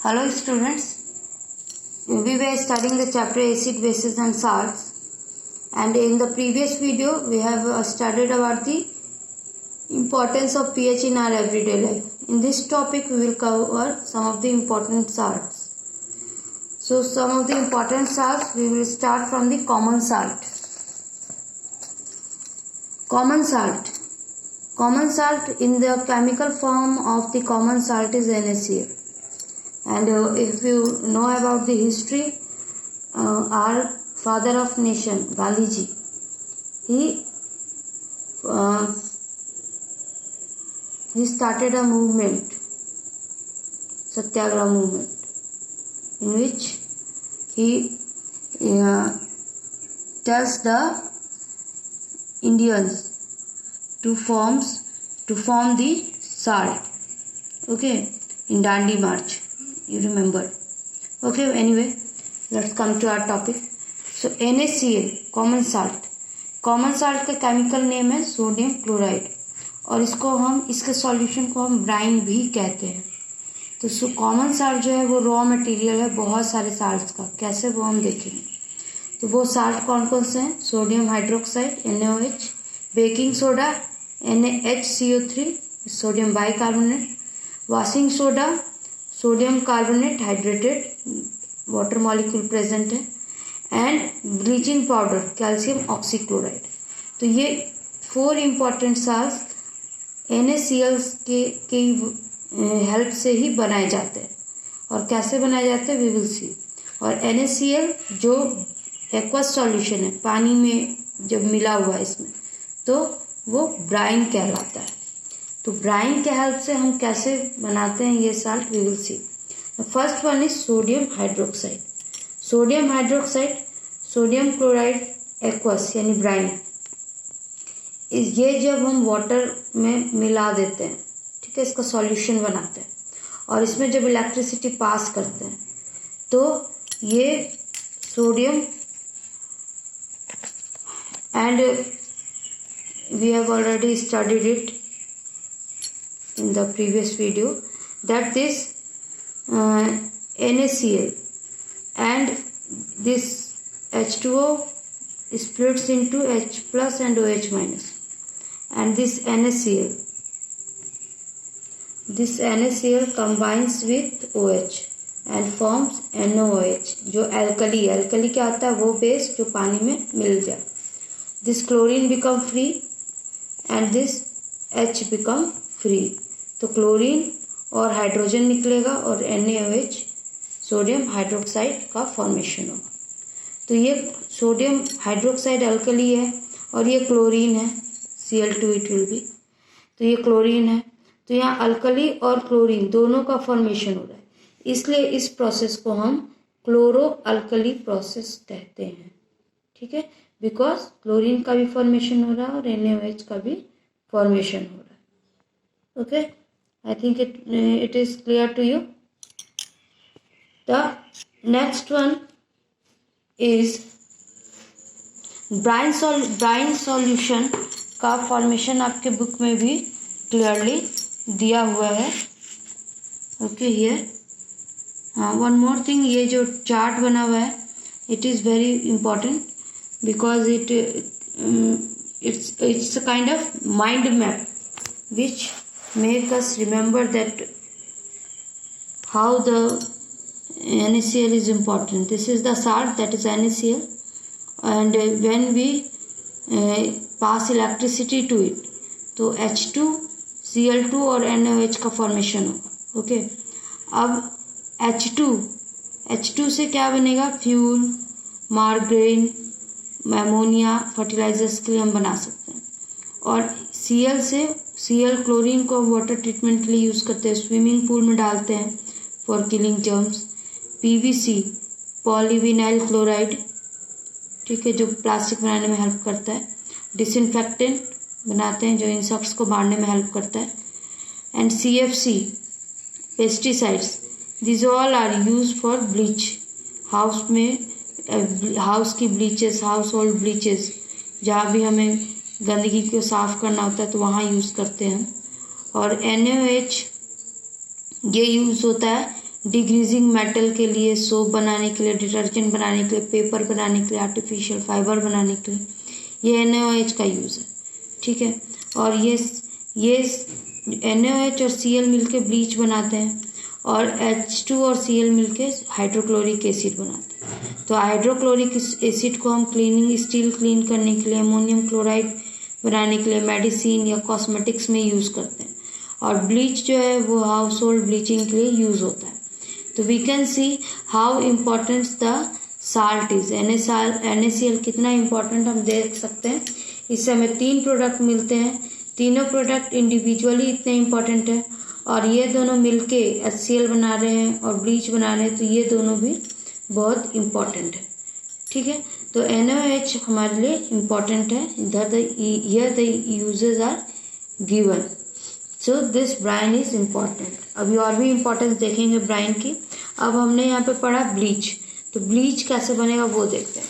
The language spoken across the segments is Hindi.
Hello students, we were studying the chapter acid, bases and salts, and in the previous video we have studied about the importance of pH in our everyday life. In this topic we will cover some of the important salts. So some of the important salts, we will start from the common salt. Common salt. Common salt, in the chemical form of the common salt is NaCl. And if you know about the history, our father of nation, Gandhiji, he started a movement, Satyagraha movement, in which he tells the Indians to form the salt, okay, in Dandi March. You remember. Okay, anyway, let's come to our topic. So NaCl, common salt. Common salt का केमिकल नेम है सोडियम क्लोराइड, और इसके सॉल्यूशन को हम ब्राइन भी कहते हैं. तो कॉमन साल्ट जो है वो रॉ मटेरियल है बहुत सारे साल्ट्स का. कैसे, वो हम देखेंगे. तो वो साल्ट कौन कौन से हैं? Sodium hydroxide NaOH, baking soda NaHCO3, sodium bicarbonate, washing soda sodium carbonate hydrated, water molecule present है, and bleaching powder calcium oxychloride. तो ये 4 इम्पॉर्टेंट साल्ट्स NaCl के हेल्प से ही बनाए जाते हैं. और कैसे बनाए जाते हैं वी विल सी. और NaCl जो एक्वस सॉल्यूशन है, पानी में जब मिला हुआ है इसमें, तो वो ब्राइन कहलाता है. तो ब्राइन के हेल्प से हम कैसे बनाते हैं ये salt, we will see. First one is sodium hydroxide. Sodium hydroxide, sodium chloride aqueous यानी ब्राइन, ये जब हम वाटर में मिला देते हैं, ठीक है, इसका सॉल्यूशन बनाते हैं, और इसमें जब इलेक्ट्रिसिटी पास करते हैं, तो ये sodium, and we have already studied it in the previous video, that this NaCl and this H2O splits into H plus and OH minus, and this NaCl combines with OH and forms NaOH. जो एल्कली क्या होता है? वो बेस जो पानी में मिल जाए. This chlorine become free and this H become free. तो क्लोरीन और हाइड्रोजन निकलेगा और NaOH सोडियम हाइड्रोक्साइड का फॉर्मेशन होगा. तो ये सोडियम हाइड्रोक्साइड अल्कली है और ये क्लोरीन है, Cl2 इट विल बी. तो ये क्लोरीन है, तो यहाँ अल्कली और क्लोरीन दोनों का फॉर्मेशन हो रहा है, इसलिए इस प्रोसेस को हम क्लोरो अल्कली प्रोसेस कहते हैं. ठीक है, बिकॉज क्लोरीन का भी फॉर्मेशन हो रहा है और NaOH का भी फॉर्मेशन हो रहा है. Okay, I think it is clear to you. The next one is brine solution का फॉर्मेशन आपके बुक में भी क्लियरली दिया हुआ है. Okay, here one more thing, ये जो चार्ट बना हुआ है, it is very important because it's a kind of mind map which make us remember that how the NaCl is important. This is the salt, that is NaCl, and when we pass electricity to it, तो H2 Cl2 और NaOH का फॉर्मेशन होगा. ओके, अब H2 से क्या बनेगा? फ्यूल, मार्गरेन, एमोनिया, फर्टिलाइजर्स के लिए हम बना सकते हैं. और Cl से Cl क्लोरीन को वाटर ट्रीटमेंट के लिए यूज़ करते हैं, स्विमिंग पूल में डालते हैं for killing germs. PVC polyvinyl chloride, ठीक है, जो प्लास्टिक बनाने में हेल्प करता है. डिसइंफेक्टेंट बनाते हैं जो इंसेक्ट्स को मारने में हेल्प करता है. And CFC pesticides, this all are use for bleach. House की ब्लीचेस, हाउस होल्ड ब्लीचेस, जहाँ भी हमें गंदगी को साफ करना होता है तो वहाँ यूज़ करते हैं. और NaOH ये यूज़ होता है डिग्रीजिंग मेटल के लिए, सोप बनाने के लिए, डिटर्जेंट बनाने के लिए, पेपर बनाने के लिए, आर्टिफिशियल फाइबर बनाने के लिए, ये NaOH का यूज़ है, ठीक है। और ये NaOH और Cl मिलके ब्लीच बनाते हैं, और H2 और Cl मिलके हाइड्रोक्लोरिक एसिड बनाते हैं। तो हाइड्रोक्लोरिक एसिड को हम स्टील क्लीन करने के लिए, अमोनियम क्लोराइड बनाने के लिए, मेडिसिन या कॉस्मेटिक्स में यूज़ करते हैं। और ब्लीच जो है वो हाउस होल्ड ब्लीचिंग के लिए यूज़ होता है। तो we can see how important the salt is. NaCl कितना इम्पोर्टेंट हम देख सकते हैं। इससे हमें 3 प्रोडक्ट मिलते हैं, तीनों प्रोडक्ट इंडिविजुअली इतने इम्पोर्टेंट है, और ये दोनों मिलके HCl बना रहे हैं और ब्लीच बना रहे हैं, तो ये दोनों भी बहुत इम्पोर्टेंट है, ठीक है। तो NaOH हमारे लिए इम्पोर्टेंट है। Here the uses are given. So this brine is important. अभी और भी इम्पोर्टेंस देखेंगे ब्राइन की। अब हमने यहाँ पे पढ़ा ब्लीच, तो ब्लीच कैसे बनेगा वो देखते हैं।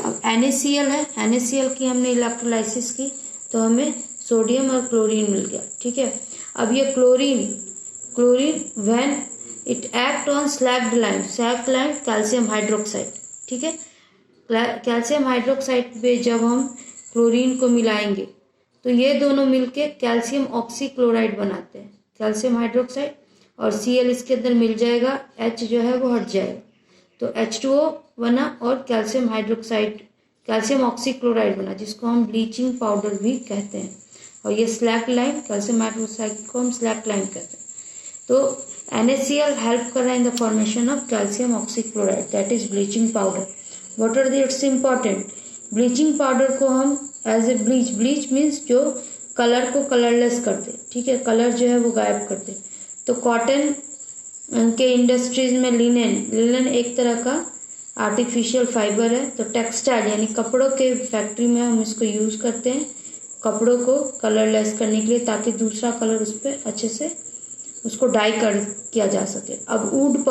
अब NaCl है, NaCl की हमने इलेक्ट्रोलाइसिस की तो हमें सोडियम और क्लोरीन मिल गया, ठीक है। अब ये chlorine when it act on slagged lime calcium hydroxide, ठीक है। कैल्शियम हाइड्रोक्साइड पे जब हम क्लोरीन को मिलाएंगे तो ये दोनों मिलके कैल्शियम ऑक्सीक्लोराइड बनाते हैं, कैल्शियम हाइड्रोक्साइड, और Cl इसके अंदर मिल जाएगा, H जो है वो हट जाएगा, तो H2O बना और कैल्शियम ऑक्सीक्लोराइड बना, जिसको हम ब्लीचिंग पाउडर भी कहते हैं। और ये स्लैग लाइम, कैल्शियम हाइड्रोक्साइड को हम स्लैग लाइम कहते हैं। तो NaCl हेल्प कर रहा है in the formation of calcium oxychloride, that is bleaching powder. What are the its important? Bleaching powder को हम एज ए ब्लीच मीन्स जो कलर को कलरलेस कर दे, ठीक है, कलर जो है वो गायब कर दे। तो कॉटन के इंडस्ट्रीज में लिनन एक तरह का आर्टिफिशियल फाइबर है, तो टेक्सटाइल यानी कपड़ों के फैक्ट्री में हम इसको यूज करते हैं कपड़ों को कलरलेस करने के लिए, ताकि दूसरा कलर उस पर अच्छे से उसको डाई किया जा सके। अब वुड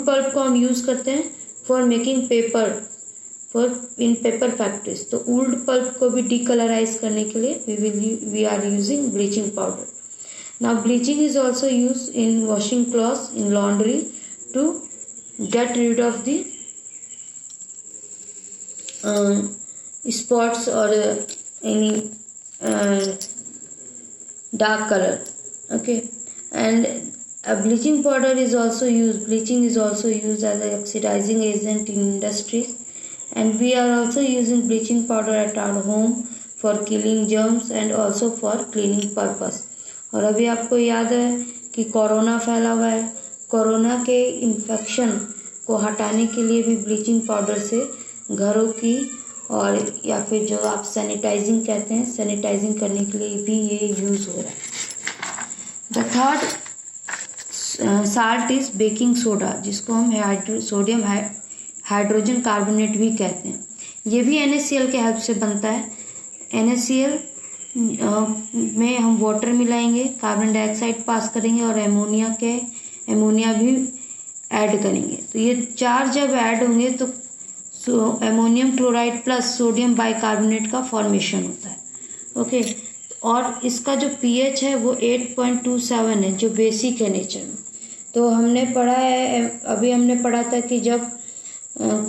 पल्प को हम यूज करते हैं for making paper in paper factories. तो वुड पल्प को भी डीकलराइज करने के लिए we are using bleaching powder. Now bleaching is also use in washing clothes, in laundry to get rid of the spots or any dark color, okay. And bleaching is also used as an oxidizing agent in industries, and we are also using bleaching powder at our home for killing germs and also for cleaning purpose. और अभी आपको याद है कि कोरोना फैला हुआ है, कोरोना के इन्फेक्शन को हटाने के लिए भी ब्लीचिंग पाउडर से घरों की और या फिर जो आप सैनिटाइजिंग कहते हैं, सैनिटाइजिंग करने के लिए भी ये यूज़ हो रहा है। The third salt is baking soda, जिसको हम सोडियम हाइड्रोजन कार्बोनेट भी कहते हैं। ये भी NaCl के हेल्प से बनता है। NaCl में हम वाटर मिलाएंगे, कार्बन डाइऑक्साइड पास करेंगे और एमोनिया भी ऐड करेंगे। तो ये 4 जब ऐड होंगे तो ammonium chloride plus sodium bicarbonate का फॉर्मेशन होता है, ओके। और इसका जो pH है वो 8.27 है, जो बेसिक है नेचर में। तो हमने पढ़ा है, अभी हमने पढ़ा था कि जब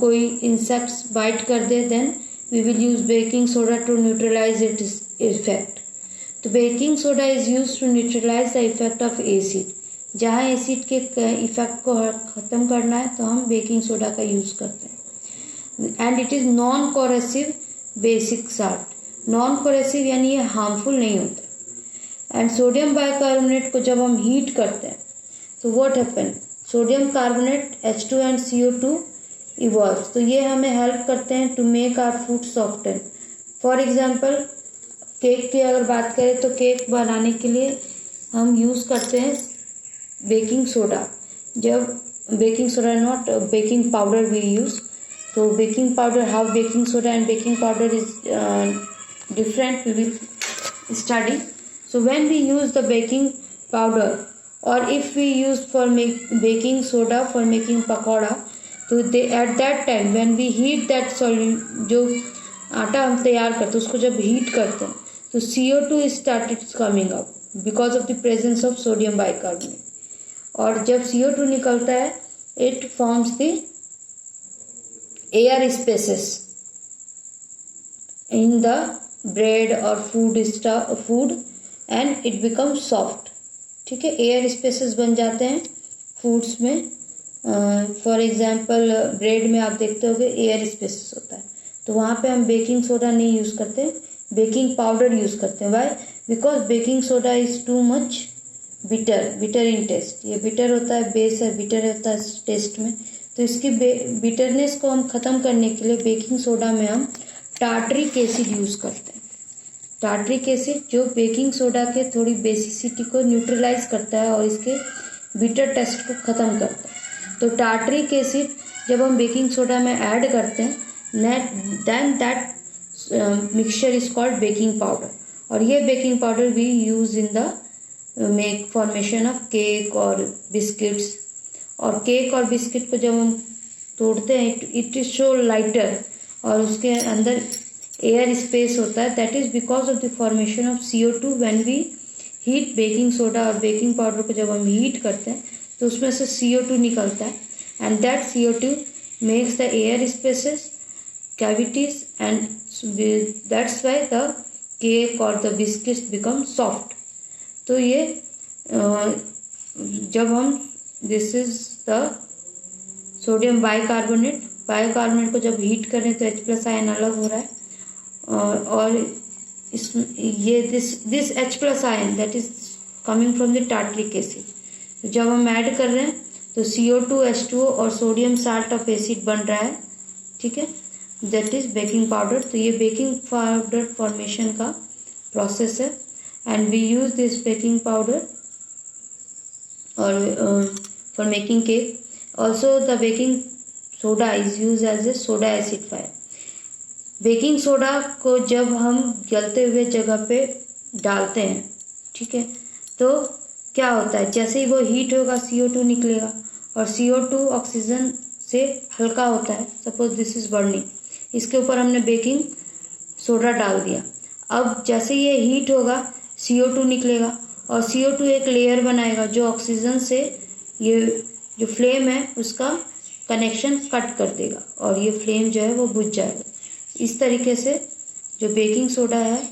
कोई इंसेक्ट्स बाइट कर दे then we will use baking soda to neutralize its effect. तो baking soda is use to neutralize the effect of acid. जहाँ एसिड के इफेक्ट को ख़त्म करना है तो हम बेकिंग सोडा का यूज़ करते हैं। And it is non coercive basic salt. Non coercive यानी ये हार्मफुल नहीं होता। एंड सोडियम बाइकार्बोनेट को जब हम हीट करते हैं तो what happen, sodium carbonate H2 and CO2 evolve. तो ये हमें हेल्प करते हैं to make our food soften. For example cake की अगर बात करें तो केक बनाने के लिए हम यूज़ करते हैं बेकिंग सोडा। जब baking soda not baking powder we use, तो baking powder, how baking soda and baking powder is different, we will study. So when we use the baking powder or if we use for baking soda for making pakoda, तो at that time when we heat that solid, जो आटा हम तैयार करते हैं उसको जब हीट करते हैं तो CO2 started coming up because of the presence of sodium bicarbonate. और जब CO2 निकलता है it forms the air spaces in the bread और food and it become soft. ठीक है, एयर स्पेसेस बन जाते हैं फूड्स में। फॉर एग्जांपल ब्रेड में आप देखते होगे एयर स्पेसेस होता है, तो वहाँ पे हम बेकिंग सोडा नहीं यूज़ करते, बेकिंग पाउडर यूज़ करते हैं। Why? Because baking soda is too much bitter in taste. ये बिटर होता है, बेस है, बिटर होता है टेस्ट में। तो इसकी बिटरनेस को हम ख़त्म करने के लिए बेकिंग सोडा में हम टार्टरिक एसिड यूज़ करते हैं। टार्टरिक एसिड जो बेकिंग सोडा के थोड़ी बेसिसिटी को न्यूट्रलाइज करता है और इसके बिटर टेस्ट को ख़त्म करता है। तो टार्टरिक एसिड जब हम बेकिंग सोडा में ऐड करते हैं then that mixture is called baking powder. और ये baking powder we use in the make formation of cake और बिस्किट्स। और केक और बिस्किट को जब हम तोड़ते हैं इट इज सो लाइटर और उसके अंदर एयर स्पेस होता है। That is because of the formation of CO2 when we heat baking soda और बेकिंग पाउडर को जब हम हीट करते हैं तो उसमें से CO2 निकलता है and that CO2 makes the air spaces cavities and that's why the cake or the biscuits become soft। तो ये जब हम this is the sodium bicarbonate को जब हीट करें तो H+ आयन अलग हो रहा है और इस ये this H+ ion that is coming from the tartaric acid. जब हम ऐड कर रहे हैं तो CO2 H2O और सोडियम साल्ट ऑफ एसिड बन रहा है। ठीक है, दैट इज बेकिंग पाउडर। तो ये बेकिंग पाउडर फॉर्मेशन का प्रोसेस है and we use this baking powder और for making cake. Also the baking soda is use as a soda acidifier. Baking soda को जब हम गलते हुए जगह पे डालते हैं, ठीक है, तो क्या होता है, जैसे ही वो हीट होगा CO2 निकलेगा और CO2 ऑक्सीजन से हल्का होता है। सपोज दिस इज बर्निंग, इसके ऊपर हमने बेकिंग सोडा डाल दिया। अब जैसे ये हीट होगा CO2 निकलेगा और CO2 एक लेयर बनाएगा जो ऑक्सीजन से ये जो फ्लेम है उसका कनेक्शन कट कर देगा और ये फ्लेम जो है वो बुझ जाएगा। इस तरीके से जो बेकिंग सोडा है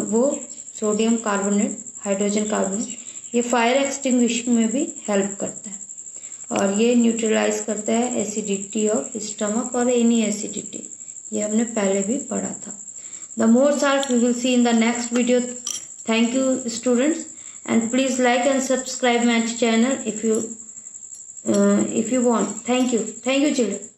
वो सोडियम कार्बोनेट, हाइड्रोजन कार्बोनेट, ये फायर एक्सटिंग्विशिंग में भी हेल्प करता है और ये न्यूट्रलाइज करता है एसिडिटी ऑफ स्टमक और एनी एसिडिटी। ये हमने पहले भी पढ़ा था। The more salt we will see in the next video. Thank you students and please like and subscribe my channel if you want. Thank you children.